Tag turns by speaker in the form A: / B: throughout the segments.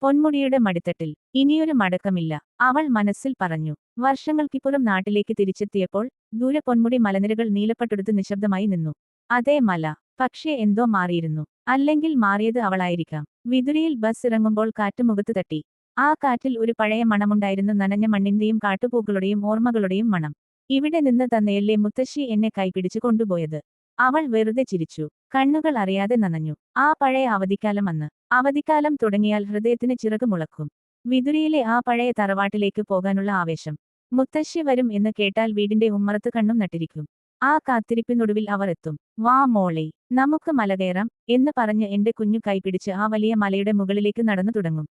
A: പൊന്മുടിയുടെ മടിത്തട്ടിൽ ഇനിയൊരു മടക്കമില്ല, അവൾ മനസ്സിൽ പറഞ്ഞു. വർഷങ്ങൾക്കിപ്പുറം നാട്ടിലേക്ക് തിരിച്ചെത്തിയപ്പോൾ ദൂരെ പൊന്മുടി മലനിരകൾ നീലപ്പട്ടെടുത്ത് നിശബ്ദമായി നിന്നു. അതേ മല, പക്ഷേ എന്തോ മാറിയിരുന്നു. അല്ലെങ്കിൽ മാറിയത് അവളായിരിക്കാം. വിതുരയിൽ ബസ് ഇറങ്ങുമ്പോൾ കാറ്റ് മുഖത്ത് തട്ടി. ആ കാറ്റിൽ ഒരു പഴയ മണമുണ്ടായിരുന്നു, നനഞ്ഞ മണ്ണിന്റെയും കാട്ടുപൂക്കളുടെയും ഓർമ്മകളുടെയും മണം. ഇവിടെ നിന്ന് തന്നെയല്ലേ മുത്തശ്ശി എന്നെ കൈപിടിച്ച് കൊണ്ടുപോയത്. അവൾ വെറുതെ ചിരിച്ചു. കണ്ണുകൾ അറിയാതെ നനഞ്ഞു. ആ പഴയ അവധിക്കാലം അന്ന്. അവധിക്കാലം തുടങ്ങിയാൽ ഹൃദയത്തിന് ചിറക് മുളക്കും. വിതുരയിലെ ആ പഴയ തറവാട്ടിലേക്ക് പോകാനുള്ള ആവേശം. മുത്തശ്ശി വരും എന്ന് കേട്ടാൽ വീടിന്റെ ഉമ്മറത്ത് കണ്ണും നട്ടിരിക്കും. ആ കാത്തിരിപ്പിനൊടുവിൽ അവർ എത്തും. വാ മോളെ, നമുക്ക് മല കയറാം എന്ന് പറഞ്ഞ് എന്റെ കുഞ്ഞു കൈപിടിച്ച് ആ വലിയ മലയുടെ മുകളിലേക്ക് നടന്നു തുടങ്ങും.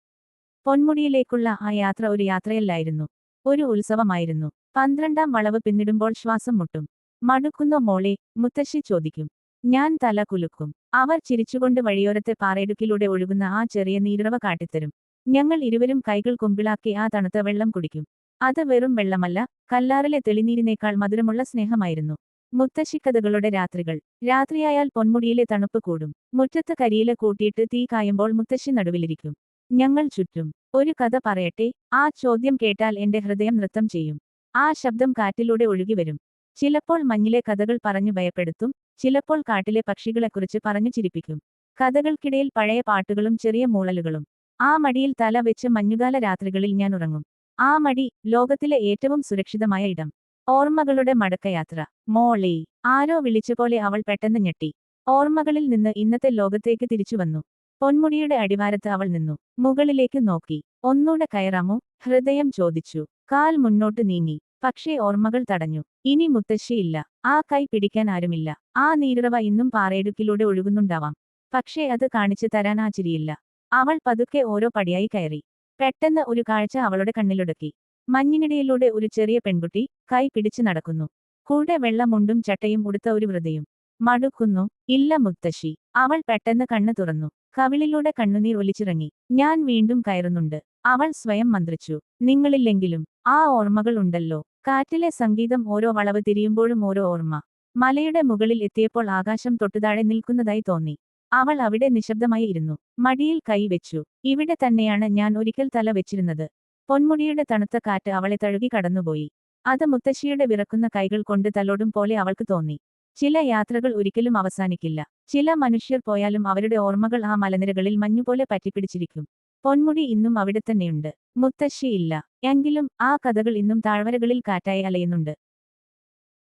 A: പൊന്മുടിയിലേക്കുള്ള ആ യാത്ര ഒരു യാത്രയല്ലായിരുന്നു, ഒരു ഉത്സവമായിരുന്നു. 12ാം വളവ് പിന്നിടുമ്പോൾ ശ്വാസം മുട്ടും. മടുക്കുന്നോ മോളെ, മുത്തശ്ശി ചോദിക്കും. ഞാൻ തല കുലുക്കും. അവർ ചിരിച്ചുകൊണ്ട് വഴിയോരത്തെ പാറയിടുക്കിലൂടെ ഒഴുകുന്ന ആ ചെറിയ നീരുറവ കാട്ടിത്തരും. ഞങ്ങൾ ഇരുവരും കൈകൾ കുമ്പിളാക്കി ആ തണുത്ത വെള്ളം കുടിക്കും. അത് വെറും വെള്ളമല്ല, കല്ലാറിലെ തെളിനീരിനേക്കാൾ മധുരമുള്ള സ്നേഹമായിരുന്നു. മുത്തശ്ശിക്കഥകളുടെ രാത്രികൾ. രാത്രിയായാൽ പൊന്മുടിയിലെ തണുപ്പ് കൂടും. മുറ്റത്ത് കരിയില കൂട്ടിയിട്ട് തീ കായുമ്പോൾ മുത്തശ്ശി നടുവിലിരിക്കും. ഞങ്ങൾ ചുറ്റും. ഒരു കഥ പറയട്ടെ. ആ ചോദ്യം കേട്ടാൽ എന്റെ ഹൃദയം നൃത്തം ചെയ്യും. ആ ശബ്ദം കാറ്റിലൂടെ ഒഴുകിവരും. ചിലപ്പോൾ മഞ്ഞിലെ കഥകൾ പറഞ്ഞു ഭയപ്പെടുത്തും, ചിലപ്പോൾ കാട്ടിലെ പക്ഷികളെക്കുറിച്ച് പറഞ്ഞു ചിരിപ്പിക്കും. കഥകൾക്കിടയിൽ പഴയ പാട്ടുകളും ചെറിയ മൂളലുകളും. ആ മടിയിൽ തല വെച്ച് മഞ്ഞുകാല രാത്രികളിൽ ഞാൻ ഉറങ്ങും. ആ മടി ലോകത്തിലെ ഏറ്റവും സുരക്ഷിതമായ ഇടം. ഓർമ്മകളുടെ മടക്കയാത്ര. മോളെ, ആരോ വിളിച്ചപോലെ അവൾ പെട്ടെന്ന് ഞെട്ടി. ഓർമ്മകളിൽ നിന്ന് ഇന്നത്തെ ലോകത്തേക്ക് തിരിച്ചുവന്നു. പൊന്മുടിയുടെ അടിവാരത്ത് അവൾ നിന്നു. മുകളിലേക്ക് നോക്കി. ഒന്നൂടെ കയറാമോ, ഹൃദയം ചോദിച്ചു. കാൽ മുന്നോട്ട് നീങ്ങി. പക്ഷേ ഓർമ്മകൾ തടഞ്ഞു. ഇനി മുത്തശ്ശിയില്ല. ആ കൈ പിടിക്കാൻ ആരുമില്ല. ആ നീരുറവ ഇന്നും പാറയിടുക്കിലൂടെ ഒഴുകുന്നുണ്ടാവാം. പക്ഷേ അത് കാണിച്ചു തരാൻ ആ ചിരിയില്ല. അവൾ പതുക്കെ ഓരോ പടിയായി കയറി. പെട്ടെന്ന് ഒരു കാഴ്ച അവളുടെ കണ്ണിലുടക്കി. മഞ്ഞിനിടയിലൂടെ ഒരു ചെറിയ പെൺകുട്ടി കൈ പിടിച്ചു നടക്കുന്നു. കൂടെ വെള്ള മുണ്ടും ചട്ടയും ഉടുത്ത ഒരു വൃദ്ധയും. മടുക്കുന്നു? ഇല്ല മുത്തശ്ശി. അവൾ പെട്ടെന്ന് കണ്ണ് തുറന്നു. കവിളിലൂടെ കണ്ണുനീർ ഒലിച്ചിറങ്ങി. ഞാൻ വീണ്ടും കയറുന്നുണ്ട്, അവൾ സ്വയം മന്ത്രിച്ചു. നിങ്ങളില്ലെങ്കിലും ആ ഓർമ്മകൾ ഉണ്ടല്ലോ. കാറ്റിലെ സംഗീതം ഓരോ വളവ് തിരിയുമ്പോഴും ഓരോ ഓർമ്മ. മലയുടെ മുകളിൽ എത്തിയപ്പോൾ ആകാശം തൊട്ടുതാഴെ നിൽക്കുന്നതായി തോന്നി. അവൾ അവിടെ നിശബ്ദമായി ഇരുന്നു. മടിയിൽ കൈ വെച്ചു. ഇവിടെ തന്നെയാണ് ഞാൻ ഒരിക്കൽ തല വെച്ചിരുന്നത്. പൊന്മുടിയുടെ തണുത്ത കാറ്റ് അവളെ തഴുകി കടന്നുപോയി. അത് മുത്തശ്ശിയുടെ വിറക്കുന്ന കൈകൾ കൊണ്ട് തലോടും പോലെ അവൾക്ക് തോന്നി. ചില യാത്രകൾ ഒരിക്കലും അവസാനിക്കില്ല. ചില മനുഷ്യർ പോയാലും അവരുടെ ഓർമ്മകൾ ആ മലനിരകളിൽ മഞ്ഞുപോലെ പറ്റിപ്പിടിച്ചിരിക്കും. പൊന്മുടി ഇന്നും അവിടെ തന്നെയുണ്ട്. മുത്തശ്ശിയില്ല എങ്കിലും ആ കഥകൾ ഇന്നും താഴ്വരകളിൽ കാറ്റായി അലയുന്നുണ്ട്.